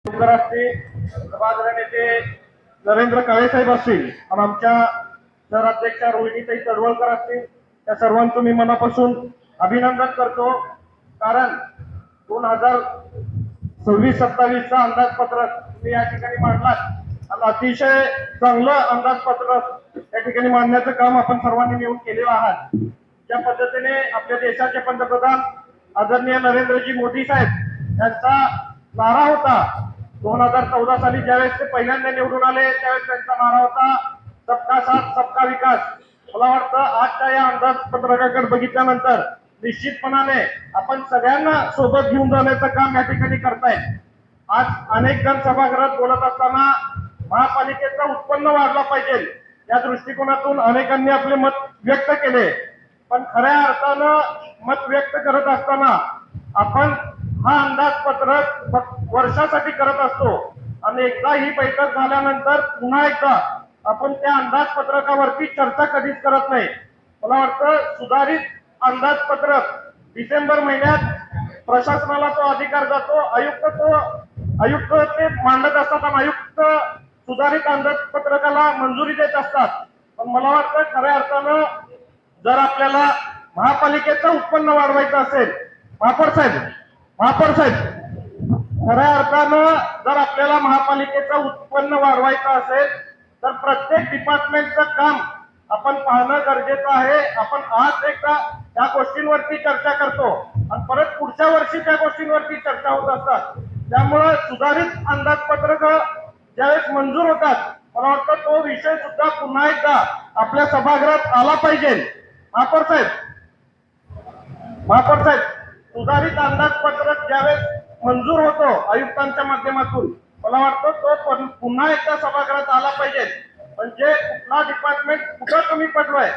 सभागृह नेते नरेंद्र काळेसाहेब असतील आणि आमच्या शहर अध्यक्षा रोहिणीताई तडवळकर असतील, त्या सर्वांचं मी मनापासून अभिनंदन करतो. कारण 2026-27 अंदाजपत्रक तुम्ही या ठिकाणी मांडलात आणि अतिशय चांगलं अंदाजपत्रक या ठिकाणी मांडण्याचं काम आपण सर्वांनी मिळून केलेलं आहात. ज्या पद्धतीने आपल्या देशाचे पंतप्रधान आदरणीय नरेंद्रजी मोदी साहेब यांचा नारा होता 2014 साली ज्यावेळेस ते पहिल्यांदा निवडून आले त्यावेळेस त्यांचा नारा होता सबका साथ सबका विकास. मला वाटतं आजच्या या अंदाजपत्रकाकडे बघितल्यानंतर निश्चितपणाने आपण सगळ्यांना सोबत घेऊन जाण्याचं काम या ठिकाणी करतायत. आज अनेक जण सभागृहात बोलत असताना महापालिकेचं उत्पन्न वाढलं पाहिजे या दृष्टिकोनातून अनेकांनी आपले मत व्यक्त केले. पण खऱ्या अर्थानं मत व्यक्त करत असताना आपण हा अंदाजपत्रक वर्षासाठी करत असतो आणि एकदा ही बैठक झाल्यानंतर पुन्हा एकदा आपण त्या अंदाजपत्रकावरती चर्चा कधीच करत नाही. मला वाटतं सुधारित अंदाजपत्रक डिसेंबर महिन्यात प्रशासनाला तो अधिकार जातो, आयुक्त ते मांडत असतात आणि आयुक्त सुधारित अंदाजपत्रकाला मंजुरी देत असतात. पण मला वाटतं खऱ्या अर्थानं जर आपल्याला महापालिकेचं उत्पन्न वाढवायचं असेल, महापौर साहेब खऱ्या अर्थानं जर आपल्याला महापालिकेचं उत्पन्न वाढवायचं असेल तर प्रत्येक डिपार्टमेंटचं काम आपण पाहणं गरजेचं आहे. आपण आज एकदा त्या गोष्टींवरती चर्चा करतो आणि परत पुढच्या वर्षी त्या गोष्टींवरती चर्चा होत असतात. त्यामुळे सुधारित अंदाजपत्रक ज्यावेळेस मंजूर होतात मला वाटतं तो विषय सुद्धा पुन्हा एकदा आपल्या सभागृहात आला पाहिजे. महापौर साहेब सुधारित अंदाजपत्रक ज्यावेळेस मंजूर होतो आयुक्तांच्या माध्यमातून मला वाटतं तो पुन्हा एकदा सभागृहात आला पाहिजे. म्हणजे कुठला डिपार्टमेंट कुठं कमी पडलोय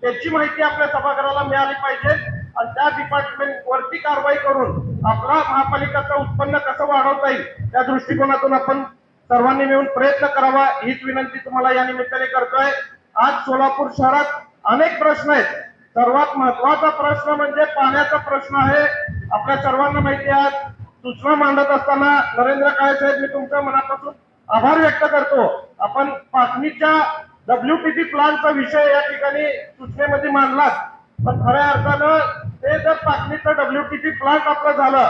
त्याची माहिती आपल्या सभागृहाला मिळाली पाहिजे आणि त्या डिपार्टमेंट वरती कारवाई करून आपला महापालिकेचं उत्पन्न कसं वाढवता येईल त्या दृष्टिकोनातून आपण सर्वांनी मिळून प्रयत्न करावा हीच विनंती तुम्हाला या निमित्ताने करतोय. आज सोलापूर शहरात अनेक प्रश्न आहेत. सर्वात महत्वाचा प्रश्न म्हणजे पाण्याचा प्रश्न आहे. आपल्या सर्वांना माहिती आहे सूचना मांडत असताना नरेंद्र काळेसाहेब मी तुमच्या मनापासून आभार व्यक्त करतो. आपण पाटणीच्या WTP प्लांटचा विषय या ठिकाणी सूचनेमध्ये मांडलात. पण खऱ्या अर्थानं ते जर पाटणीचं WTP प्लांट आपलं झालं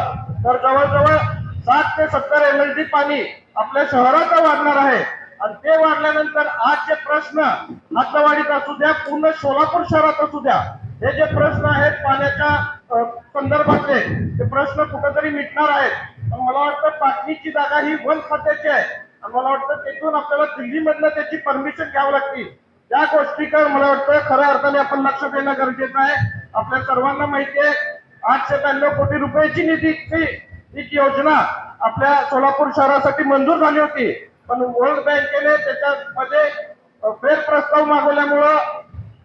तर जवळजवळ 60 ते 70 MLD पाणी आपल्या शहराचं वाढणार आहे आणि ते वाढल्यानंतर आज जे प्रश्न हातवाडीत असू द्या पूर्ण सोलापूर शहरात असू द्या हे जे प्रश्न आहेत पाण्याच्या संदर्भातले ते प्रश्न कुठेतरी मिटणार आहेत. मला वाटतं पाटणीची जागा ही वन खात्याची आहे आणि मला वाटतं तिथून आपल्याला दिल्लीमधनं त्याची परमिशन घ्यावी लागते. त्या गोष्टीकडे मला वाटतं खऱ्या अर्थाने आपण लक्ष देणं गरजेचं आहे. आपल्या सर्वांना माहिती आहे 892 कोटी रुपयाची निधीची एक योजना आपल्या सोलापूर शहरासाठी मंजूर झाली होती. पण वर्ल्ड बँकेने त्याच्यामध्ये फेरप्रस्ताव मागवल्यामुळं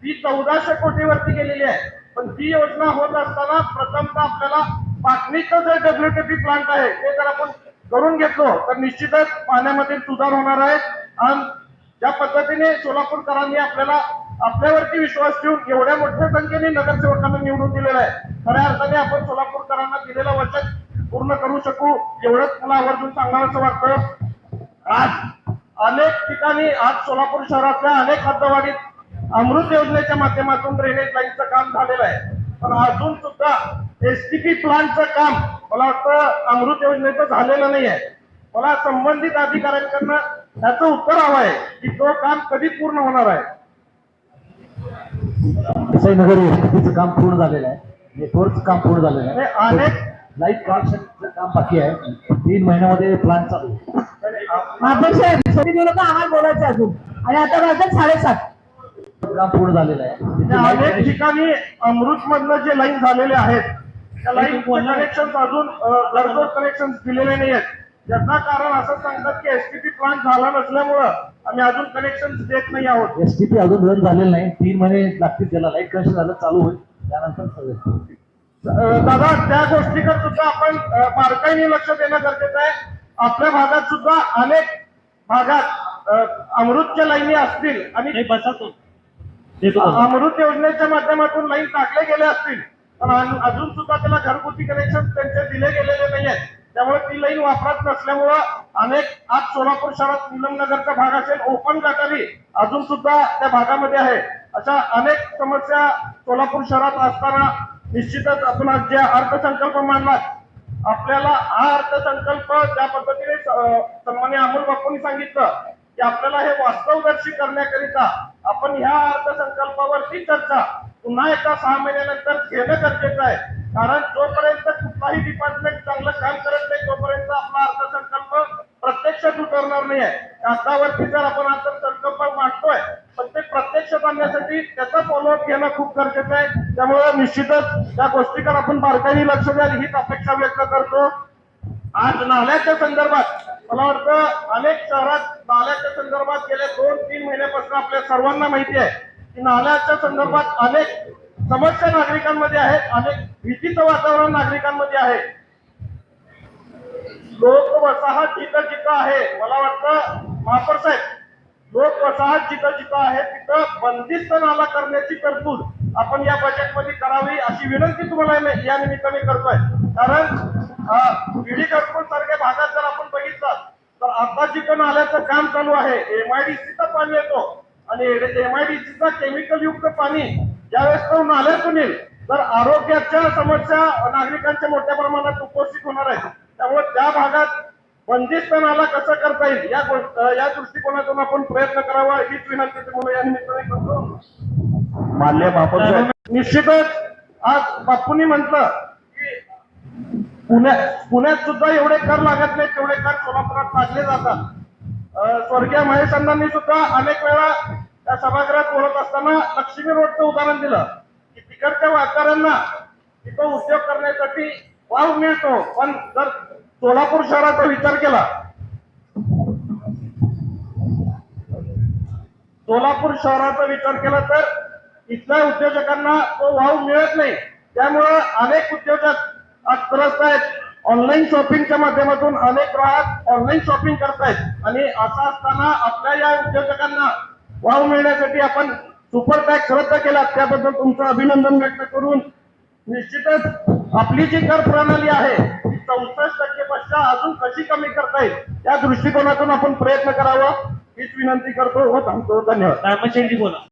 ती 1400 कोटीवरती गेलेली आहे. पण ती योजना होत असताना प्रथमतः आपल्याला पाटणीचं जे WTP प्लांट आहे ते जर आपण करून घेतलो तर निश्चितच पाण्यामध्ये सुधार होणार आहे. आणि ज्या पद्धतीने सोलापूरकरांनी आपल्यावरती विश्वास ठेवून एवढ्या मोठ्या संख्येने नगरसेवकांना निवडून दिलेलं आहे खऱ्या अर्थाने आपण सोलापूरकरांना दिलेलं वचन पूर्ण करू शकू एवढंच मला आवर्जून सांगावंसं वाटतं. आज अनेक ठिकाणी आज सोलापूर शहरातल्या अनेक हद्दवाढीत अमृत योजनेच्या माध्यमातून ड्रेनेज लाईनचं काम झालेलं आहे. पण अजून सुद्धा STP प्लांटचं काम मला वाटतं अमृत योजनेचं झालेलं नाही आहे. मला संबंधित अधिकाऱ्यांकडनं त्याचं उत्तर हवं आहे की तो काम कधी पूर्ण होणार आहे. नगर STPचं काम पूर्ण झालेलं आहे, नेटवर्कचं काम पूर्ण झालेलं आहे, अनेक लाईट कनेक्शनचं काम बाकी आहे. 3 महिन्यामध्ये प्लांट चालू आहे. आम्हाला बोलायचं अजून आणि आता वाजत 7:30 काम पूर्ण झालेलं आहे. अनेक ठिकाणी अमृत मधलं जे लाईन झालेले आहेत त्या लाईन कनेक्शन अजून घरपोच कनेक्शन दिलेले नाही आहेत. याचं कारण असं सांगतात की STP प्लांट झाला नसल्यामुळं आम्ही अजून कनेक्शन देत नाही आहोत. STP अजून रन झालेलं नाही. 3 महिने लागतील त्याला. लाईट कनेक्शन झालं चालू होईल त्यानंतर सगळं. दादा त्या गोष्टीकडे सुद्धा आपण बारकाईने लक्ष देणं गरजेचं आहे. आपल्या भागात सुद्धा अनेक भागात अमृतच्या लाईनी असतील आणि अमृत योजनेच्या माध्यमातून लाईन टाकले गेले असतील पण अजून सुद्धा त्याला घरगुती कनेक्शन त्यांचे दिले गेलेले नाही आहेत. त्यामुळे ती लाईन वापरत नसल्यामुळं अनेक आज सोलापूर शहरात निलमनगरचा भाग असेल ओपन गटारी अजून सुद्धा त्या भागामध्ये आहे. अशा अनेक समस्या सोलापूर शहरात असताना निश्चितच आपण आज जे अर्थसंकल्प मांडला आपल्याला हा अर्थसंकल्प ज्या पद्धतीने सन्माननीय अमोल बापूंनी सांगितलं की आपल्याला हे वास्तवदर्शी करण्याकरिता आपण ह्या अर्थसंकल्पावरती चर्चा पुन्हा एकदा 6 महिन्यानंतर घेणं गरजेचं आहे. कारण जोपर्यंत कुठलाही डिपार्टमेंट चांगलं काम करत नाही तोपर्यंत आपला अर्थसंकल्प प्रत्यक्षात उतरणार नाही आहे. कागदावरती जर आपण अर्थसंकल्प मांडतोय पण ते प्रत्यक्षात आणण्यासाठी त्याचा फॉलोअप घेणं खूप गरजेचं आहे. त्यामुळे निश्चितच त्या गोष्टीकडे आपण बारकाईने लक्ष द्याल हीच अपेक्षा व्यक्त करतो. आज नाल्याच्या संदर्भात मला वाटतं अनेक शहरात नाल्याच्या संदर्भात गेल्या 2-3 महिन्यापासून आपल्या सर्वांना माहिती आहे की नाल्याच्या संदर्भात अनेक समस्या नागरिकांमध्ये आहेत, अनेक भीतीचं वातावरण नागरिकांमध्ये आहे. लोक वसाहत जिथं जिथं आहे मला वाटतं महापौर साहेब लोक वसाहत जिथं जिथं आहे तिथं बंदिस्त नाला करण्याची तरतूद आपण या बजेटमध्ये करावी अशी विनंती तुम्हाला या निमित्ताने करतोय. कारण बीडी घरकुल सारख्या भागात जर आपण बघितलं तर आता जिथं नाल्याचं काम चालू आहे MIDCचं पाणी येतो आणि MIDCचं केमिकल युक्त पाणी ज्यावेळेस तो नाल्यातून येईल तर आरोग्याच्या समस्या नागरिकांच्या मोठ्या प्रमाणात उपस्थित होणार आहेत. त्यामुळे त्या भागात बंदिस्त नाला कसं करता येईल या दृष्टिकोनातून आपण प्रयत्न करावा हीच विनंती तुम्हाला या निमित्ताने करतो. माननीय महापौर साहेब, निश्चितच आज बापूंनी म्हटलं की पुण्यात सुद्धा एवढे कर लागत नाही तेवढे कर सोलापुरात लागले जातात. स्वर्गीय महेश अण्णांनी सुद्धा अनेक वेळा त्या सभागृहात बोलत असताना लक्ष्मी रोडचं उदाहरण दिलं की तिकडच्या व्यापाऱ्यांना तिथं उद्योग करण्यासाठी वाव मिळतो. पण जर सोलापूर शहराचा विचार केला तर इथल्या उद्योजकांना तो वाव मिळत नाही. त्यामुळं अनेक उद्योजक आज त्रस्त आहेत. ऑनलाईन शॉपिंगच्या माध्यमातून अनेक ग्राहक ऑनलाईन शॉपिंग करतायत आणि असं असताना आपल्या या उद्योजकांना वाव मिळण्यासाठी आपण सुपर टॅक्स रद्द केला त्याबद्दल तुमचं अभिनंदन व्यक्त करून निश्चितच आपली जी कर प्रणाली आहे ती 64% पेक्षा अजून कशी कमी करता येईल या दृष्टिकोनातून आपण प्रयत्न करावा हीच विनंती करतो व थांबतो. धन्यवाद. बोला.